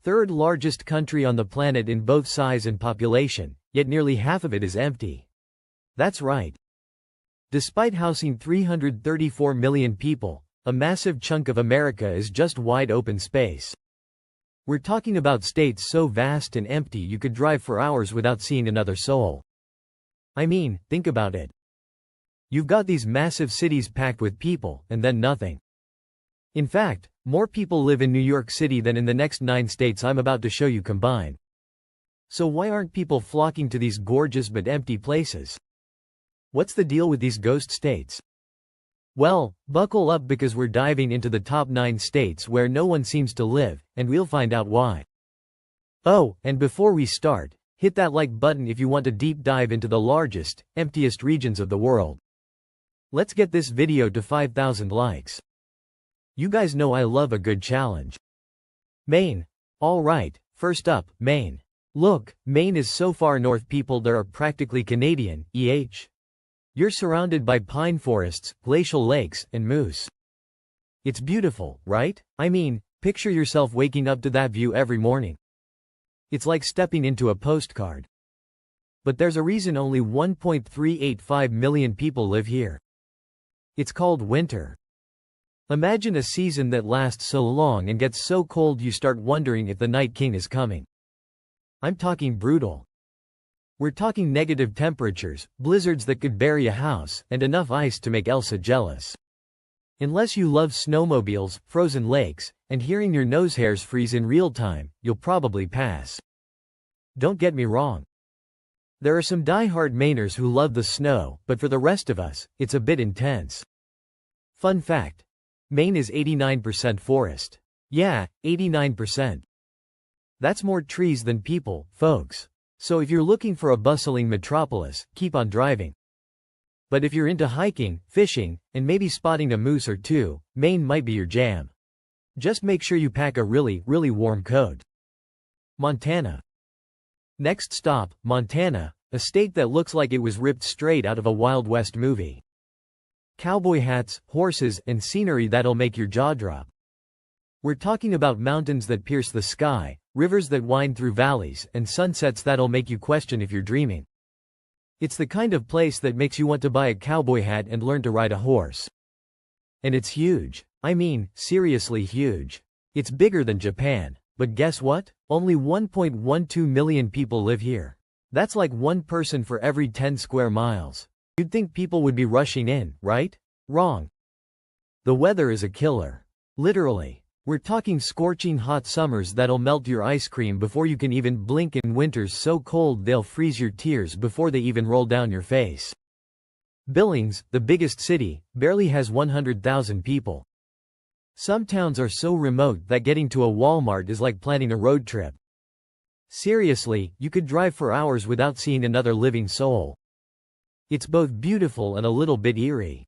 Third largest country on the planet in both size and population, yet nearly half of it is empty. That's right. Despite housing 334 million people, a massive chunk of America is just wide open space. We're talking about states so vast and empty you could drive for hours without seeing another soul. I mean, think about it. You've got these massive cities packed with people, and then nothing. In fact, more people live in New York City than in the next 9 states I'm about to show you combined. So why aren't people flocking to these gorgeous but empty places? What's the deal with these ghost states? Well, buckle up because we're diving into the top 9 states where no one seems to live, and we'll find out why. Oh, and before we start, hit that like button if you want a deep dive into the largest, emptiest regions of the world. Let's get this video to 5,000 likes. You guys know I love a good challenge. Maine. Alright, first up, Maine. Look, Maine is so far north people there are practically Canadian, You're surrounded by pine forests, glacial lakes, and moose. It's beautiful, right? I mean, picture yourself waking up to that view every morning. It's like stepping into a postcard. But there's a reason only 1.385 million people live here. It's called winter. Imagine a season that lasts so long and gets so cold you start wondering if the Night King is coming. I'm talking brutal. We're talking negative temperatures, blizzards that could bury a house, and enough ice to make Elsa jealous. Unless you love snowmobiles, frozen lakes, and hearing your nose hairs freeze in real time, you'll probably pass. Don't get me wrong. There are some die-hard Mainers who love the snow, but for the rest of us, it's a bit intense. Fun fact. Maine is 89% forest. Yeah, 89%. That's more trees than people, folks. So if you're looking for a bustling metropolis, keep on driving. But if you're into hiking, fishing, and maybe spotting a moose or two, Maine might be your jam. Just make sure you pack a really warm coat. Montana. Next stop, Montana, a state that looks like it was ripped straight out of a Wild West movie. Cowboy hats, horses, and scenery that'll make your jaw drop. We're talking about mountains that pierce the sky, rivers that wind through valleys, and sunsets that'll make you question if you're dreaming. It's the kind of place that makes you want to buy a cowboy hat and learn to ride a horse. And it's huge. I mean, seriously huge. It's bigger than Japan. But guess what? Only 1.12 million people live here. That's like one person for every 10 square miles. You'd think people would be rushing in, right? Wrong. The weather is a killer. Literally. We're talking scorching hot summers that'll melt your ice cream before you can even blink, and winters so cold they'll freeze your tears before they even roll down your face. Billings, the biggest city, barely has 100,000 people. Some towns are so remote that getting to a Walmart is like planning a road trip. Seriously, you could drive for hours without seeing another living soul. It's both beautiful and a little bit eerie.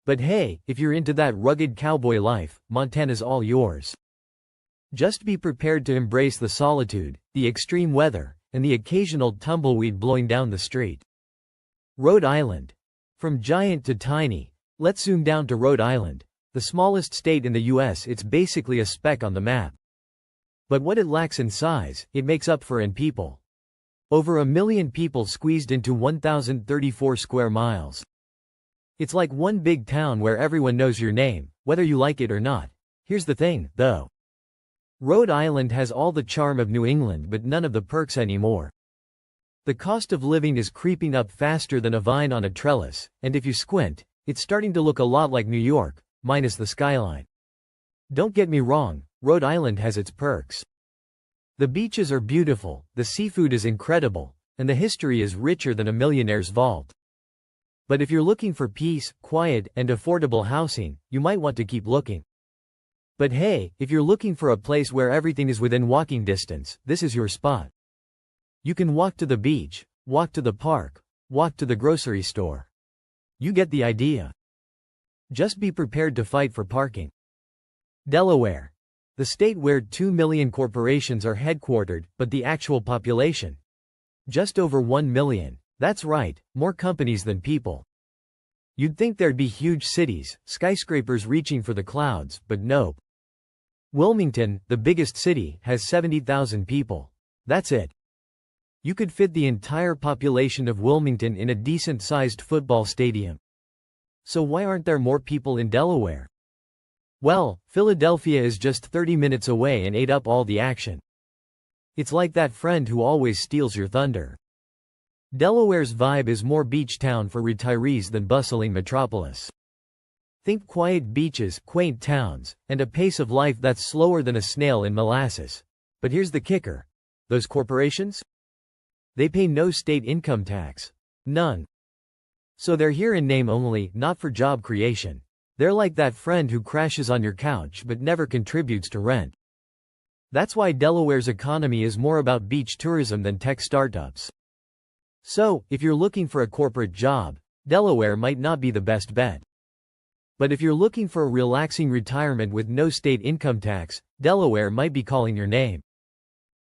But hey, if you're into that rugged cowboy life, Montana's all yours. Just be prepared to embrace the solitude, the extreme weather, and the occasional tumbleweed blowing down the street. Rhode Island. From giant to tiny, let's zoom down to Rhode Island. The smallest state in the US, it's basically a speck on the map. But what it lacks in size, it makes up for in people. Over 1 million people squeezed into 1,034 square miles. It's like one big town where everyone knows your name, whether you like it or not. Here's the thing, though. Rhode Island has all the charm of New England but none of the perks anymore. The cost of living is creeping up faster than a vine on a trellis, and if you squint, it's starting to look a lot like New York, minus the skyline. Don't get me wrong, Rhode Island has its perks. The beaches are beautiful, the seafood is incredible, and the history is richer than a millionaire's vault. But if you're looking for peace, quiet, and affordable housing, you might want to keep looking. But hey, if you're looking for a place where everything is within walking distance, this is your spot. You can walk to the beach, walk to the park, walk to the grocery store. You get the idea. Just be prepared to fight for parking. Delaware. The state where 2 million corporations are headquartered, but the actual population? Just over 1 million. That's right, more companies than people. You'd think there'd be huge cities, skyscrapers reaching for the clouds, but nope. Wilmington, the biggest city, has 70,000 people. That's it. You could fit the entire population of Wilmington in a decent-sized football stadium. So why aren't there more people in Delaware? Well, Philadelphia is just 30 minutes away and ate up all the action. It's like that friend who always steals your thunder. Delaware's vibe is more beach town for retirees than bustling metropolis. Think quiet beaches, quaint towns, and a pace of life that's slower than a snail in molasses. But here's the kicker. Those corporations? They pay no state income tax. None. So they're here in name only, not for job creation. They're like that friend who crashes on your couch but never contributes to rent. That's why Delaware's economy is more about beach tourism than tech startups. So, if you're looking for a corporate job, Delaware might not be the best bet. But if you're looking for a relaxing retirement with no state income tax, Delaware might be calling your name.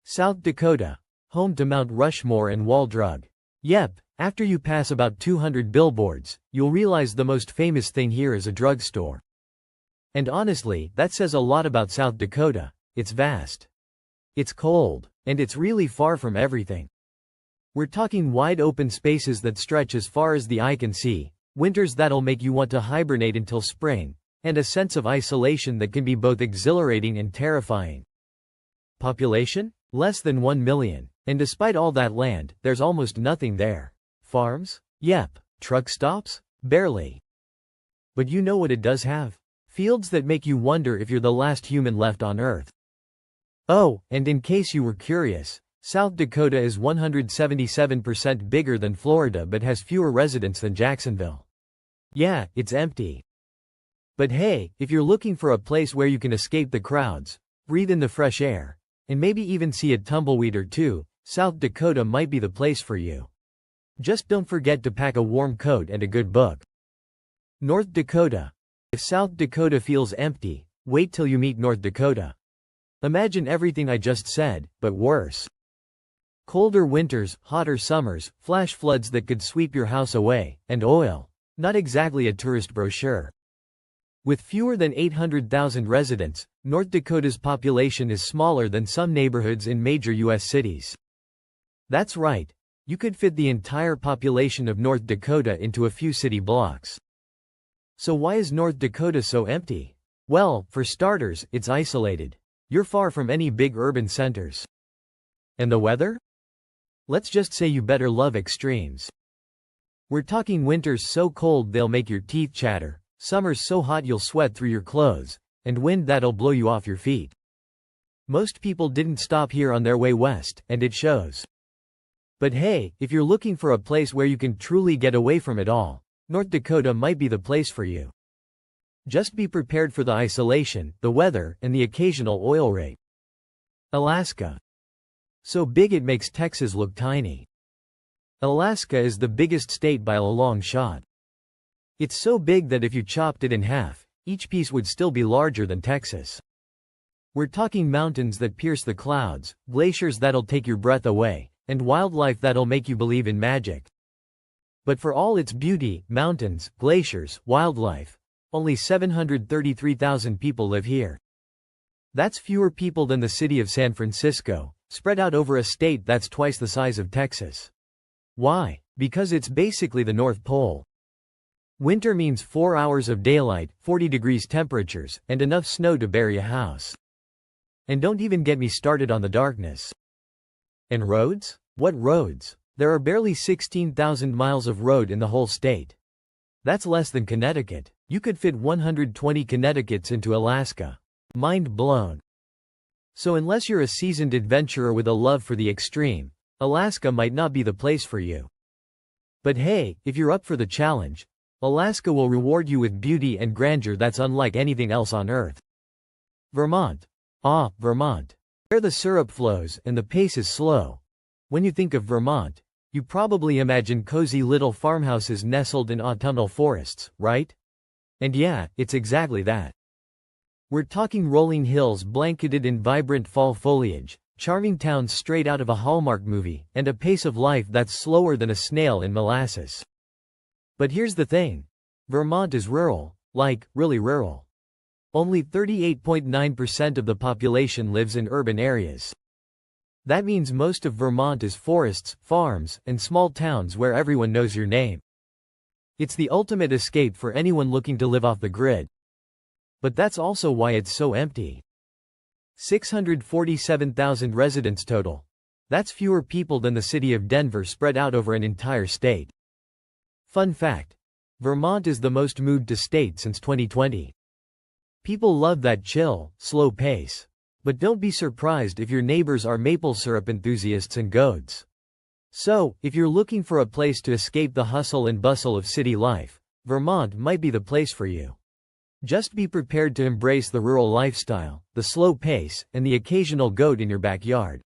South Dakota, home to Mount Rushmore and Wall Drug. Yep, after you pass about 200 billboards, you'll realize the most famous thing here is a drugstore. And honestly, that says a lot about South Dakota. It's vast. It's cold. And it's really far from everything. We're talking wide open spaces that stretch as far as the eye can see, winters that'll make you want to hibernate until spring, and a sense of isolation that can be both exhilarating and terrifying. Population? Less than 1 million. And despite all that land, there's almost nothing there. Farms? Yep. Truck stops? Barely. But you know what it does have? Fields that make you wonder if you're the last human left on Earth. Oh, and in case you were curious, South Dakota is 177% bigger than Florida but has fewer residents than Jacksonville. Yeah, it's empty. But hey, if you're looking for a place where you can escape the crowds, breathe in the fresh air, and maybe even see a tumbleweed or two, South Dakota might be the place for you. Just don't forget to pack a warm coat and a good book. North Dakota. If South Dakota feels empty, wait till you meet North Dakota. Imagine everything I just said, but worse. Colder winters, hotter summers, flash floods that could sweep your house away, and oil. Not exactly a tourist brochure. With fewer than 800,000 residents, North Dakota's population is smaller than some neighborhoods in major U.S. cities. That's right. You could fit the entire population of North Dakota into a few city blocks. So why is North Dakota so empty? Well, for starters, it's isolated. You're far from any big urban centers. And the weather? Let's just say you better love extremes. We're talking winters so cold they'll make your teeth chatter, summers so hot you'll sweat through your clothes, and wind that'll blow you off your feet. Most people didn't stop here on their way west, and it shows. But hey, if you're looking for a place where you can truly get away from it all, North Dakota might be the place for you. Just be prepared for the isolation, the weather, and the occasional oil rig. Alaska. So big it makes Texas look tiny. Alaska is the biggest state by a long shot. It's so big that if you chopped it in half, each piece would still be larger than Texas. We're talking mountains that pierce the clouds, glaciers that'll take your breath away, and wildlife that'll make you believe in magic. But for all its beauty, mountains, glaciers, wildlife, only 733,000 people live here. That's fewer people than the city of San Francisco, spread out over a state that's twice the size of Texas. Why? Because it's basically the North Pole. Winter means 4 hours of daylight, 40 degrees temperatures, and enough snow to bury a house. And don't even get me started on the darkness. And roads? What roads? There are barely 16,000 miles of road in the whole state. That's less than Connecticut. You could fit 120 Connecticut's into Alaska. Mind blown. So unless you're a seasoned adventurer with a love for the extreme, Alaska might not be the place for you. But hey, if you're up for the challenge, Alaska will reward you with beauty and grandeur that's unlike anything else on Earth. Vermont. Ah, Vermont. Where the syrup flows and the pace is slow. When you think of Vermont, you probably imagine cozy little farmhouses nestled in autumnal forests, right? And yeah, it's exactly that. We're talking rolling hills blanketed in vibrant fall foliage, charming towns straight out of a Hallmark movie, and a pace of life that's slower than a snail in molasses. But here's the thing. Vermont is rural, like, really rural. Only 38.9% of the population lives in urban areas. That means most of Vermont is forests, farms, and small towns where everyone knows your name. It's the ultimate escape for anyone looking to live off the grid. But that's also why it's so empty. 647,000 residents total. That's fewer people than the city of Denver spread out over an entire state. Fun fact: Vermont is the most moved state since 2020. People love that chill, slow pace. But don't be surprised if your neighbors are maple syrup enthusiasts and goats. So, if you're looking for a place to escape the hustle and bustle of city life, Vermont might be the place for you. Just be prepared to embrace the rural lifestyle, the slow pace, and the occasional goat in your backyard.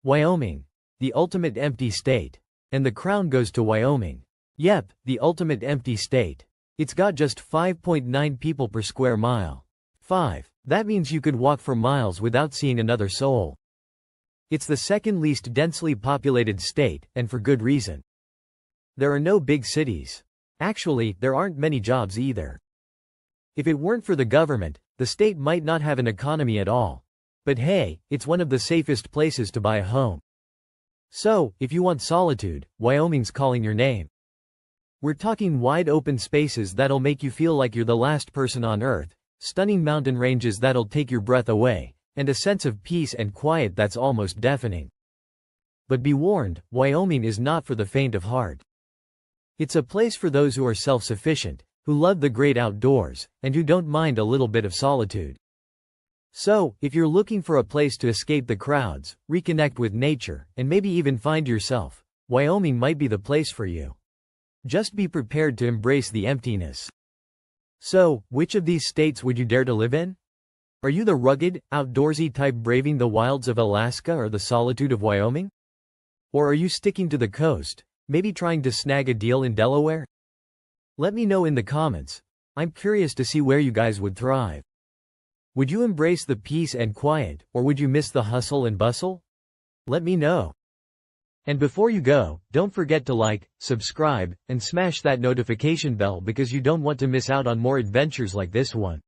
Wyoming. The ultimate empty state. And the crown goes to Wyoming. Yep, the ultimate empty state. It's got just 5.9 people per square mile. 5. That means you could walk for miles without seeing another soul. It's the second least densely populated state, and for good reason. There are no big cities. Actually, there aren't many jobs either. If it weren't for the government, the state might not have an economy at all. But hey, it's one of the safest places to buy a home. So, if you want solitude, Wyoming's calling your name. We're talking wide open spaces that'll make you feel like you're the last person on Earth, stunning mountain ranges that'll take your breath away, and a sense of peace and quiet that's almost deafening. But be warned, Wyoming is not for the faint of heart. It's a place for those who are self-sufficient, who love the great outdoors, and who don't mind a little bit of solitude. So, if you're looking for a place to escape the crowds, reconnect with nature, and maybe even find yourself, Wyoming might be the place for you. Just be prepared to embrace the emptiness. So, which of these states would you dare to live in? Are you the rugged, outdoorsy type braving the wilds of Alaska or the solitude of Wyoming? Or are you sticking to the coast, maybe trying to snag a deal in Delaware? Let me know in the comments. I'm curious to see where you guys would thrive. Would you embrace the peace and quiet, or would you miss the hustle and bustle? Let me know. And before you go, don't forget to like, subscribe, and smash that notification bell because you don't want to miss out on more adventures like this one.